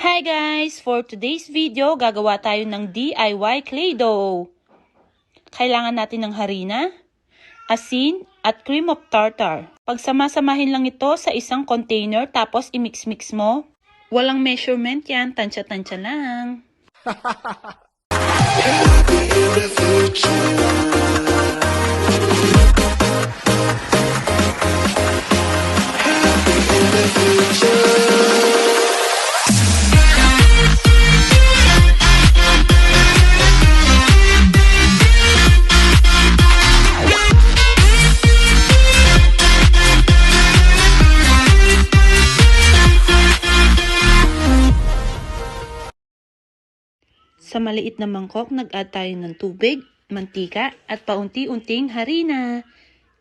Hi guys! For today's video, gagawa tayo ng DIY clay dough. Kailangan natin ng harina, asin, at cream of tartar. Pagsama-samahin lang ito sa isang container tapos i-mix-mix mo. Walang measurement yan, tansya-tansya lang. Sa maliit na mangkok, nag-add tayo ng tubig, mantika, at paunti-unting harina.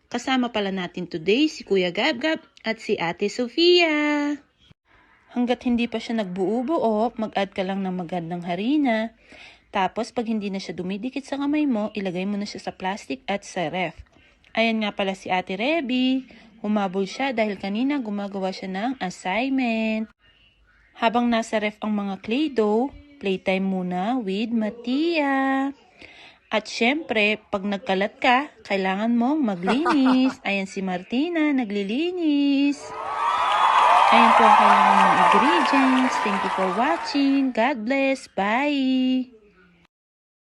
Kasama pala natin today si Kuya Gab-Gab at si Ate Sofia. Hanggat hindi pa siya nagbuo-buo, mag-add ka lang ng magandang harina. Tapos pag hindi na siya dumidikit sa kamay mo, ilagay mo na siya sa plastic at sa ref. Ayan nga pala si Ate Reby. Humabol siya dahil kanina gumagawa siya ng assignment. Habang nasa ref ang mga clay dough, playtime muna with Matia. At syempre, pag nagkalat ka, kailangan mong maglinis. Ayan si Martina, naglilinis. Ayan po ang kailangan ng ingredients. Thank you for watching. God bless. Bye!